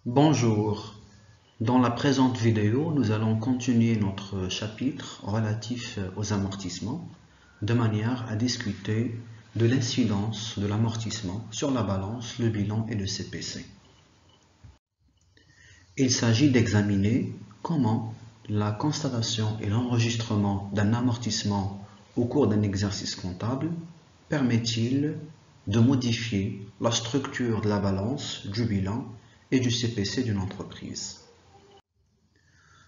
Bonjour, dans la présente vidéo, nous allons continuer notre chapitre relatif aux amortissements de manière à discuter de l'incidence de l'amortissement sur la balance, le bilan et le CPC. Il s'agit d'examiner comment la constatation et l'enregistrement d'un amortissement au cours d'un exercice comptable permet-il de modifier la structure de la balance, du bilan et du CPC d'une entreprise.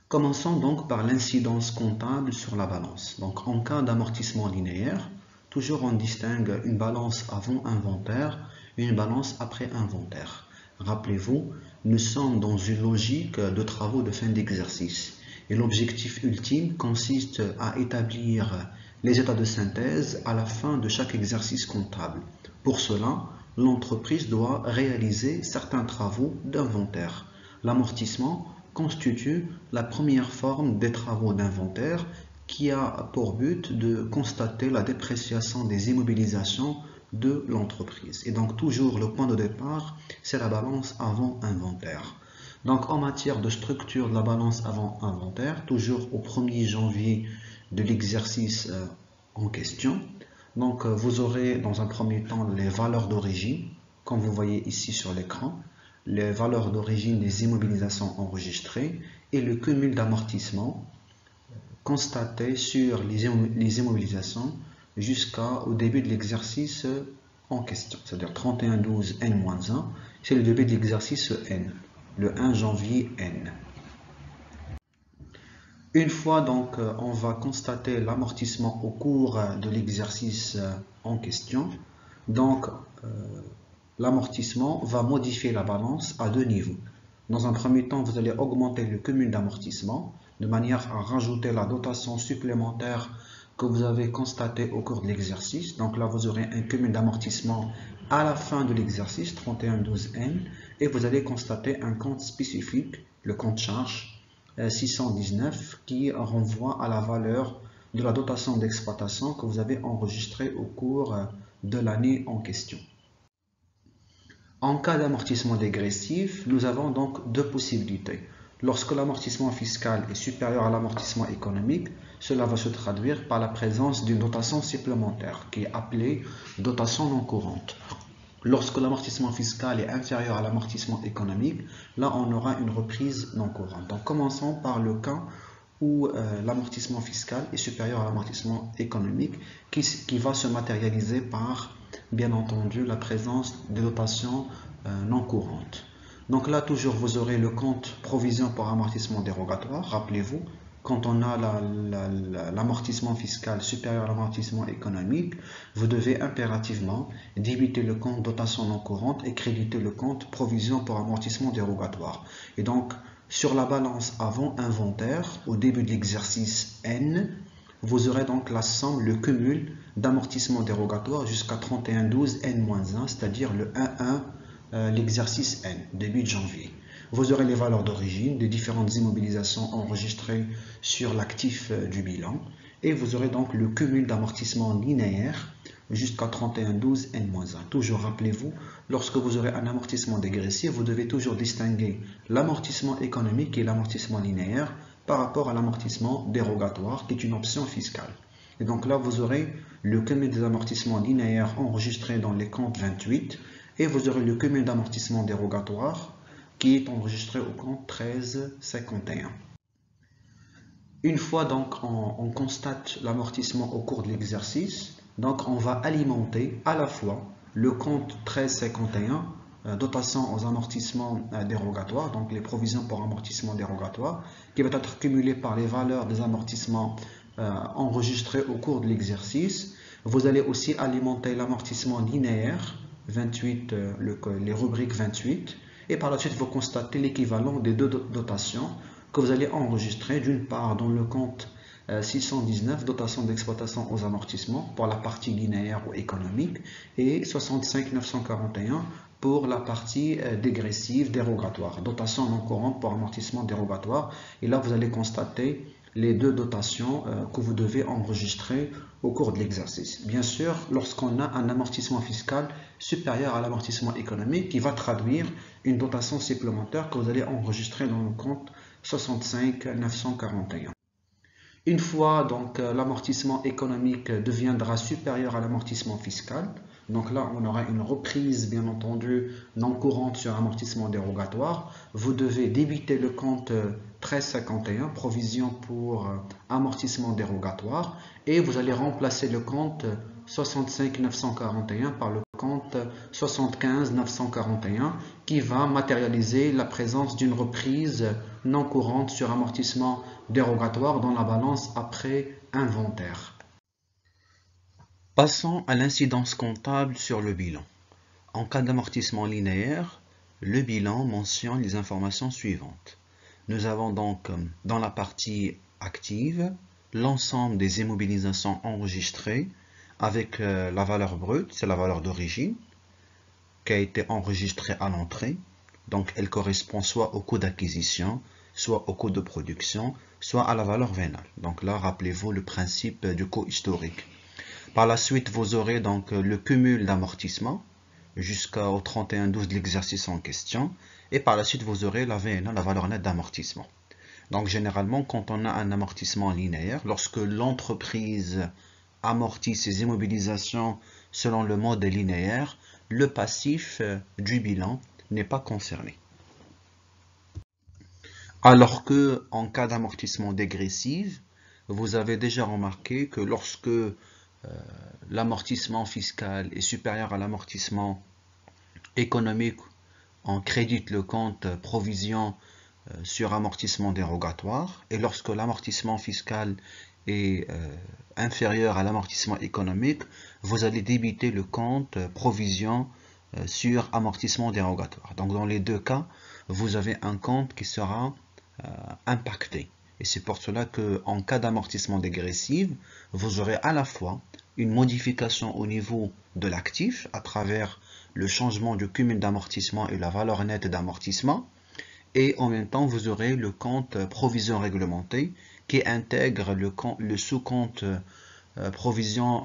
Commençons donc par l'incidence comptable sur la balance. Donc en cas d'amortissement linéaire, toujours on distingue une balance avant inventaire et une balance après inventaire. Rappelez-vous, nous sommes dans une logique de travaux de fin d'exercice et l'objectif ultime consiste à établir les états de synthèse à la fin de chaque exercice comptable. Pour cela, l'entreprise doit réaliser certains travaux d'inventaire. L'amortissement constitue la première forme des travaux d'inventaire qui a pour but de constater la dépréciation des immobilisations de l'entreprise. Et donc toujours le point de départ, c'est la balance avant inventaire. Donc en matière de structure de la balance avant inventaire, toujours au 1er janvier de l'exercice en question, donc vous aurez dans un premier temps les valeurs d'origine, comme vous voyez ici sur l'écran, les valeurs d'origine des immobilisations enregistrées et le cumul d'amortissement constaté sur les immobilisations jusqu'au début de l'exercice en question, c'est-à-dire 31/12 N-1, c'est le début de l'exercice N, le 1 janvier N. Une fois donc on va constater l'amortissement au cours de l'exercice en question, donc l'amortissement va modifier la balance à deux niveaux. Dans un premier temps, vous allez augmenter le cumul d'amortissement de manière à rajouter la dotation supplémentaire que vous avez constatée au cours de l'exercice. Donc là, vous aurez un cumul d'amortissement à la fin de l'exercice, 31/12N, et vous allez constater un compte spécifique, le compte charge 619, qui renvoie à la valeur de la dotation d'exploitation que vous avez enregistrée au cours de l'année en question. En cas d'amortissement dégressif, nous avons donc deux possibilités. Lorsque l'amortissement fiscal est supérieur à l'amortissement économique, cela va se traduire par la présence d'une dotation supplémentaire qui est appelée dotation non courante. Lorsque l'amortissement fiscal est inférieur à l'amortissement économique, là on aura une reprise non courante. Donc commençons par le cas où l'amortissement fiscal est supérieur à l'amortissement économique qui va se matérialiser par, bien entendu, la présence de dotations non courantes. Donc là, toujours, vous aurez le compte provision pour amortissement dérogatoire. Rappelez-vous, quand on a l'amortissement fiscal supérieur à l'amortissement économique, vous devez impérativement débiter le compte dotation non courante et créditer le compte provision pour amortissement dérogatoire. Et donc, sur la balance avant inventaire, au début de l'exercice N, vous aurez donc la somme, le cumul d'amortissement dérogatoire jusqu'à 31/12 N-1, c'est-à-dire le 1-1, l'exercice N, début de janvier. Vous aurez les valeurs d'origine des différentes immobilisations enregistrées sur l'actif du bilan et vous aurez donc le cumul d'amortissement linéaire jusqu'à 31/12 N-1. Toujours rappelez-vous, lorsque vous aurez un amortissement dégressif, vous devez toujours distinguer l'amortissement économique et l'amortissement linéaire par rapport à l'amortissement dérogatoire qui est une option fiscale. Et donc là, vous aurez le cumul des amortissements linéaires enregistrés dans les comptes 28 et vous aurez le cumul d'amortissement dérogatoire qui est enregistré au compte 1351. Une fois donc on constate l'amortissement au cours de l'exercice, donc on va alimenter à la fois le compte 1351, dotation aux amortissements dérogatoires, donc les provisions pour amortissement dérogatoire, qui va être cumulé par les valeurs des amortissements enregistrés au cours de l'exercice. Vous allez aussi alimenter l'amortissement linéaire, 28, les rubriques 28, et par la suite vous constatez l'équivalent des deux dotations que vous allez enregistrer d'une part dans le compte 619, dotation d'exploitation aux amortissements pour la partie linéaire ou économique et 65 941 pour la partie dégressive dérogatoire, dotation non courante pour amortissement dérogatoire. Et là vous allez constater les deux dotations que vous devez enregistrer au cours de l'exercice. Bien sûr, lorsqu'on a un amortissement fiscal supérieur à l'amortissement économique qui va traduire une dotation supplémentaire que vous allez enregistrer dans le compte 65 941. Une fois donc l'amortissement économique deviendra supérieur à l'amortissement fiscal, donc là on aura une reprise bien entendu non courante sur amortissement dérogatoire, vous devez débiter le compte 1351, provision pour amortissement dérogatoire, et vous allez remplacer le compte 65 941 par le compte 75 941 qui va matérialiser la présence d'une reprise non courante sur amortissement dérogatoire dans la balance après inventaire. Passons à l'incidence comptable sur le bilan. En cas d'amortissement linéaire, le bilan mentionne les informations suivantes. Nous avons donc dans la partie active l'ensemble des immobilisations enregistrées avec la valeur brute, c'est la valeur d'origine, qui a été enregistrée à l'entrée. Donc elle correspond soit au coût d'acquisition, soit au coût de production, soit à la valeur vénale. Donc là, rappelez-vous le principe du coût historique. Par la suite, vous aurez donc le cumul d'amortissement jusqu'au 31/12 de l'exercice en question. Et par la suite, vous aurez la VNA, la valeur nette d'amortissement. Donc généralement, quand on a un amortissement linéaire, lorsque l'entreprise amortit ses immobilisations selon le mode linéaire, le passif du bilan n'est pas concerné. Alors que en cas d'amortissement dégressif, vous avez déjà remarqué que lorsque l'amortissement fiscal est supérieur à l'amortissement économique, on crédite le compte provision sur amortissement dérogatoire, et lorsque l'amortissement fiscal est inférieur à l'amortissement économique, vous allez débiter le compte provision sur amortissement dérogatoire. Donc dans les deux cas, vous avez un compte qui sera impacté. Et c'est pour cela qu'en cas d'amortissement dégressif, vous aurez à la fois une modification au niveau de l'actif à travers le changement du cumul d'amortissement et la valeur nette d'amortissement, et en même temps vous aurez le compte provision réglementée qui intègre le sous-compte provision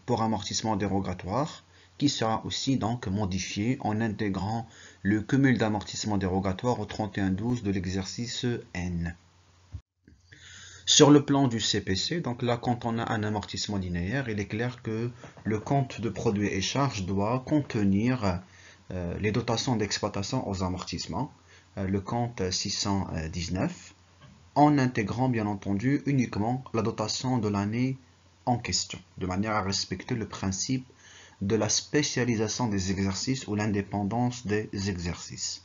pour amortissement dérogatoire, qui sera aussi donc modifié en intégrant le cumul d'amortissement dérogatoire au 31/12 de l'exercice N. Sur le plan du CPC, donc là quand on a un amortissement linéaire, il est clair que le compte de produits et charges doit contenir les dotations d'exploitation aux amortissements, le compte 619, en intégrant bien entendu uniquement la dotation de l'année en question, de manière à respecter le principe de la spécialisation des exercices ou l'indépendance des exercices.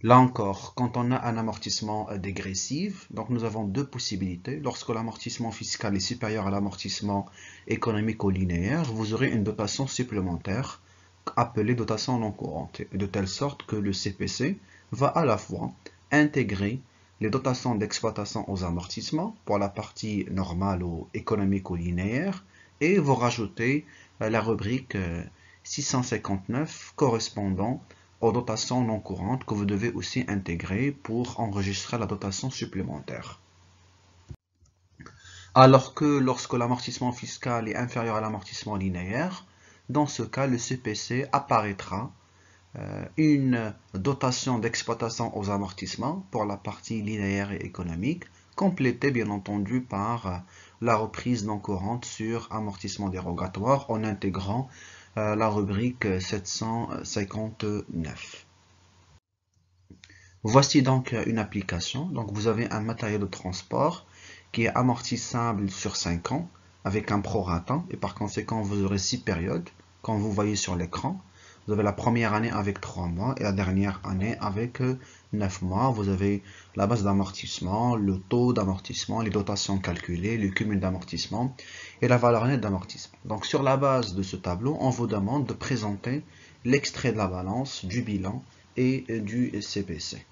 Là encore, quand on a un amortissement dégressif, donc nous avons deux possibilités. Lorsque l'amortissement fiscal est supérieur à l'amortissement économique ou linéaire, vous aurez une dotation supplémentaire appelée dotation non courante, de telle sorte que le CPC va à la fois intégrer les dotations d'exploitation aux amortissements pour la partie normale ou économique ou linéaire, et vous rajoutez la rubrique 659 correspondant aux dotations non courantes que vous devez aussi intégrer pour enregistrer la dotation supplémentaire. Alors que lorsque l'amortissement fiscal est inférieur à l'amortissement linéaire, dans ce cas, le CPC apparaîtra une dotation d'exploitation aux amortissements pour la partie linéaire et économique, complétée bien entendu par la reprise non courante sur amortissement dérogatoire en intégrant la rubrique 759. Voici donc une application. Donc vous avez un matériel de transport qui est amortissable sur 5 ans avec un prorata, et par conséquent vous aurez 6 périodes comme vous voyez sur l'écran. Vous avez la première année avec 3 mois et la dernière année avec 9 mois. Vous avez la base d'amortissement, le taux d'amortissement, les dotations calculées, le cumul d'amortissement et la valeur nette d'amortissement. Donc sur la base de ce tableau, on vous demande de présenter l'extrait de la balance, du bilan et du CPC.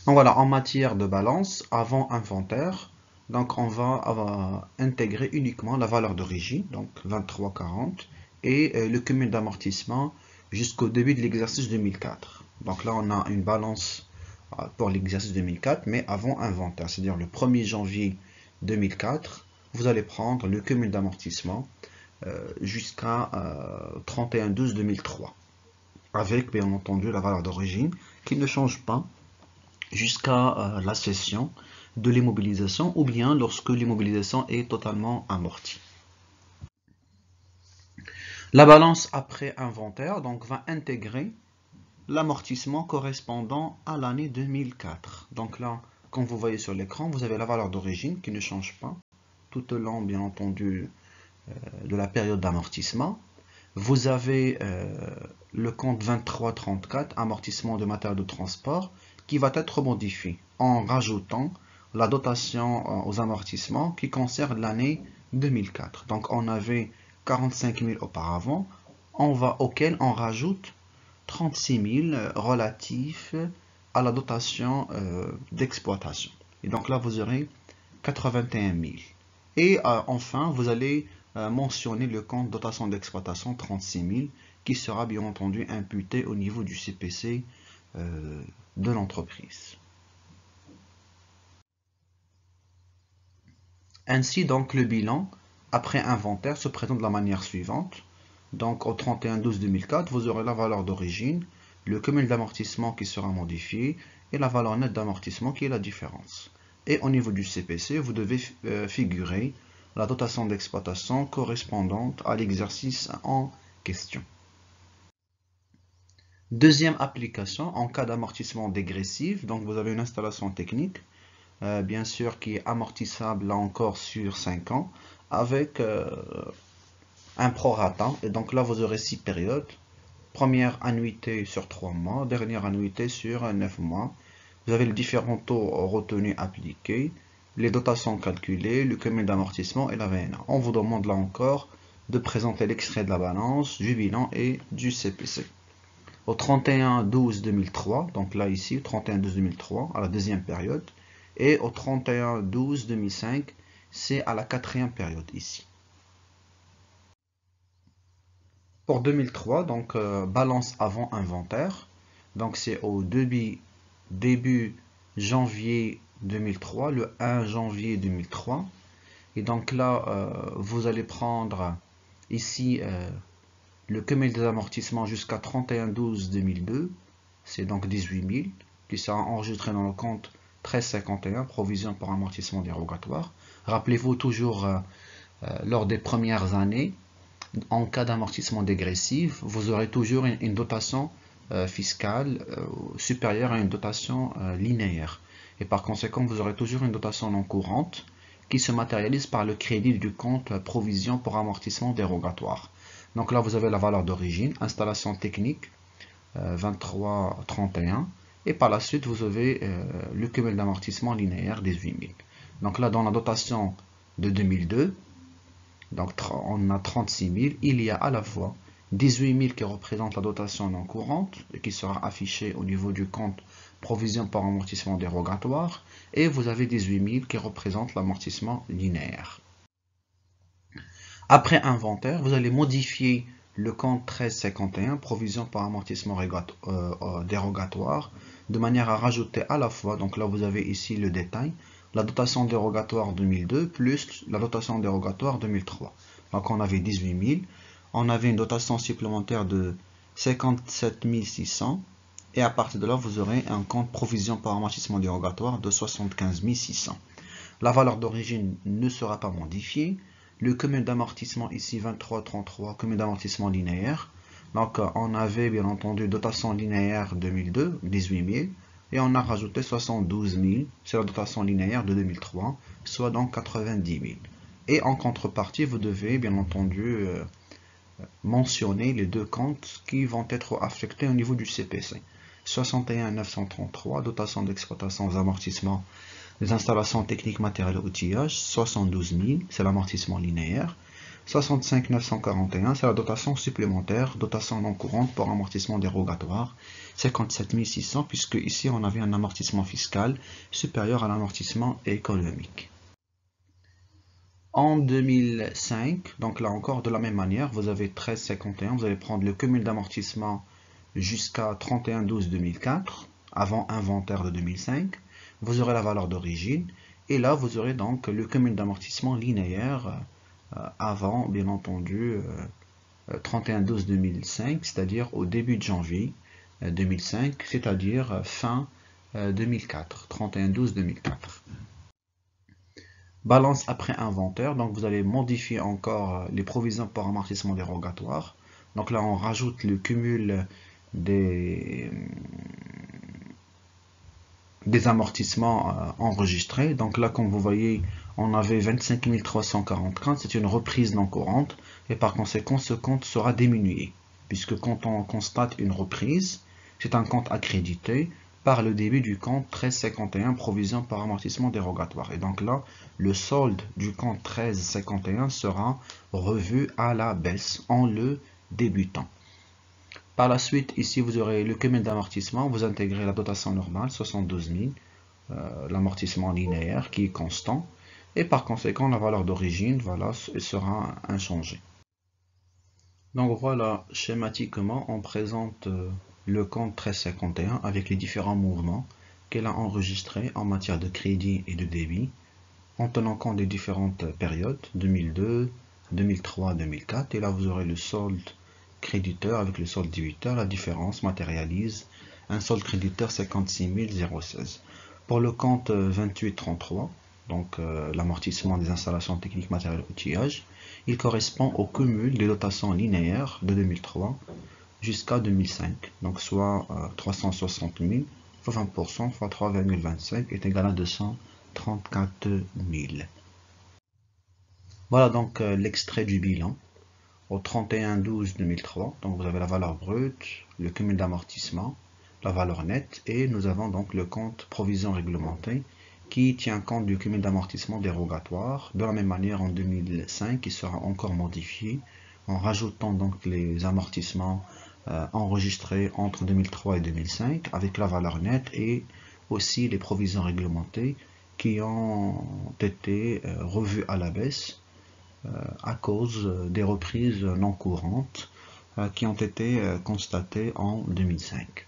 Donc voilà, en matière de balance, avant inventaire, donc on va intégrer uniquement la valeur d'origine, donc 23,40, et le cumul d'amortissement jusqu'au début de l'exercice 2004. Donc là, on a une balance pour l'exercice 2004, mais avant inventaire, c'est-à-dire le 1er janvier 2004, vous allez prendre le cumul d'amortissement jusqu'à 31/12/2003, avec bien entendu la valeur d'origine qui ne change pas jusqu'à la cession de l'immobilisation ou bien lorsque l'immobilisation est totalement amortie. La balance après inventaire donc va intégrer l'amortissement correspondant à l'année 2004. Donc là, comme vous voyez sur l'écran, vous avez la valeur d'origine qui ne change pas tout au long, bien entendu, de la période d'amortissement. Vous avez le compte 2334, amortissement de matériel de transport, qui va être modifié en rajoutant la dotation aux amortissements qui concerne l'année 2004. Donc on avait 45 000 auparavant, auquel on rajoute 36 000 relatifs à la dotation d'exploitation. Et donc là, vous aurez 81 000. Et enfin, vous allez mentionner le compte dotation d'exploitation 36 000 qui sera bien entendu imputé au niveau du CPC de l'entreprise. Ainsi, donc, le bilan après inventaire se présente de la manière suivante. Donc, au 31/12/2004, vous aurez la valeur d'origine, le cumul d'amortissement qui sera modifié et la valeur nette d'amortissement qui est la différence. Et au niveau du CPC, vous devez figurer la dotation d'exploitation correspondante à l'exercice en question. Deuxième application, en cas d'amortissement dégressif, donc vous avez une installation technique, bien sûr qui est amortissable là encore sur 5 ans, avec un prorata. Et donc là, vous aurez 6 périodes. Première annuité sur 3 mois, dernière annuité sur 9 mois. Vous avez les différents taux retenus appliqués, les dotations calculées, le cumul d'amortissement et la VNA. On vous demande là encore de présenter l'extrait de la balance, du bilan et du CPC. Au 31/12/2003, donc là ici, 31/12/2003, à la deuxième période, et au 31/12/2005, c'est à la quatrième période ici. Pour 2003, donc balance avant inventaire, donc c'est au début janvier 2003, le 1 janvier 2003. Et donc là, vous allez prendre ici le cumul des amortissements jusqu'à 31/12/2002, c'est donc 18 000, qui sera enregistré dans le compte 1351, provision pour amortissement dérogatoire. Rappelez-vous toujours, lors des premières années, en cas d'amortissement dégressif, vous aurez toujours une dotation fiscale supérieure à une dotation linéaire. Et par conséquent, vous aurez toujours une dotation non courante qui se matérialise par le crédit du compte provision pour amortissement dérogatoire. Donc là, vous avez la valeur d'origine, installation technique 2331. Et par la suite, vous avez le cumul d'amortissement linéaire 18 000. Donc là, dans la dotation de 2002, donc on a 36 000, il y a à la fois 18 000 qui représente la dotation non courante et qui sera affichée au niveau du compte provision par amortissement dérogatoire, et vous avez 18 000 qui représente l'amortissement linéaire. Après inventaire, vous allez modifier le compte 1351, provision par amortissement dérogatoire, de manière à rajouter à la fois, donc là vous avez ici le détail, la dotation dérogatoire 2002 plus la dotation dérogatoire 2003. Donc on avait 18 000, on avait une dotation supplémentaire de 57 600, et à partir de là vous aurez un compte provision par amortissement dérogatoire de 75 600. La valeur d'origine ne sera pas modifiée. Le cumul d'amortissement ici 2333, cumul d'amortissement linéaire. Donc on avait bien entendu dotation linéaire 2002, 18 000. Et on a rajouté 72 000, c'est la dotation linéaire de 2003, soit donc 90 000. Et en contrepartie, vous devez bien entendu mentionner les deux comptes qui vont être affectés au niveau du CPC. 61 933, dotation d'exploitation aux amortissements des installations techniques, matériels et outillages, 72 000, c'est l'amortissement linéaire. 65 941, c'est la dotation supplémentaire, dotation non courante pour amortissement dérogatoire, 57 600, puisque ici on avait un amortissement fiscal supérieur à l'amortissement économique. En 2005, donc là encore de la même manière, vous avez 1351, vous allez prendre le cumul d'amortissement jusqu'à 31/12/2004, avant inventaire de 2005, vous aurez la valeur d'origine, et là vous aurez donc le cumul d'amortissement linéaire avant, bien entendu, 31/12/2005, c'est-à-dire au début de janvier 2005, c'est-à-dire fin 2004, 31/12/2004. Balance après inventaire, donc vous allez modifier encore les provisions pour amortissement dérogatoire. Donc là on rajoute le cumul des amortissements enregistrés. Donc là, comme vous voyez, on avait 25 340 c'est une reprise non courante, et par conséquent, ce compte sera diminué, puisque quand on constate une reprise, c'est un compte accrédité par le début du compte 1351, provision par amortissement dérogatoire. Et donc là, le solde du compte 1351 sera revu à la baisse en le débutant. Par la suite, ici, vous aurez le cumul d'amortissement, vous intégrez la dotation normale, 72 000, l'amortissement linéaire qui est constant, et par conséquent, la valeur d'origine, voilà, sera inchangée. Donc voilà, schématiquement, on présente le compte 1351 avec les différents mouvements qu'elle a enregistrés en matière de crédit et de débit, en tenant compte des différentes périodes, 2002, 2003, 2004, et là vous aurez le solde créditeur avec le solde débiteur. La différence matérialise un solde créditeur 56 016. Pour le compte 2833, donc l'amortissement des installations techniques matérielles outillage, il correspond au cumul des dotations linéaires de 2003 jusqu'à 2005, donc soit 360 000 fois 20% fois 3,25 est égal à 234 000. Voilà donc l'extrait du bilan au 31/12/2003. Donc vous avez la valeur brute, le cumul d'amortissement, la valeur nette, et nous avons donc le compte provision réglementée qui tient compte du cumul d'amortissement dérogatoire. De la même manière, en 2005, il sera encore modifié en rajoutant donc les amortissements enregistrés entre 2003 et 2005 avec la valeur nette, et aussi les provisions réglementées qui ont été revues à la baisse à cause des reprises non courantes qui ont été constatées en 2005.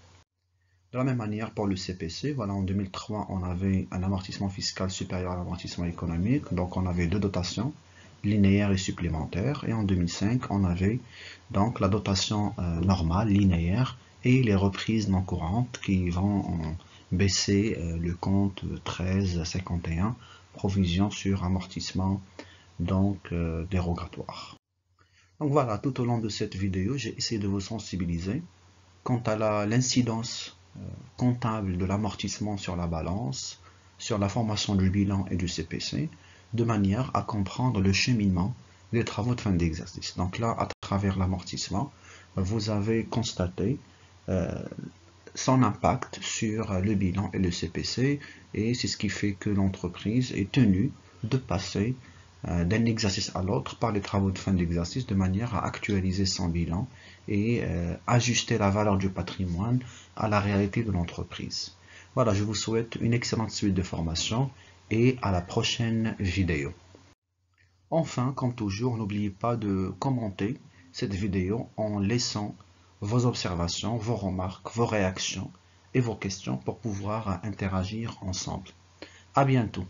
De la même manière pour le CPC, voilà, en 2003 on avait un amortissement fiscal supérieur à l'amortissement économique, donc on avait deux dotations, linéaire et supplémentaire, et en 2005 on avait donc la dotation normale, linéaire, et les reprises non courantes qui vont baisser le compte 1351, provision sur amortissement donc dérogatoire. Donc voilà, tout au long de cette vidéo, j'ai essayé de vous sensibiliser quant à l'incidence comptable de l'amortissement sur la balance, sur la formation du bilan et du CPC, de manière à comprendre le cheminement des travaux de fin d'exercice. Donc là, à travers l'amortissement, vous avez constaté son impact sur le bilan et le CPC, et c'est ce qui fait que l'entreprise est tenue de passer d'un exercice à l'autre par les travaux de fin d'exercice de manière à actualiser son bilan et ajuster la valeur du patrimoine à la réalité de l'entreprise. Voilà, je vous souhaite une excellente suite de formation et à la prochaine vidéo. Enfin, comme toujours, n'oubliez pas de commenter cette vidéo en laissant vos observations, vos remarques, vos réactions et vos questions pour pouvoir interagir ensemble. À bientôt.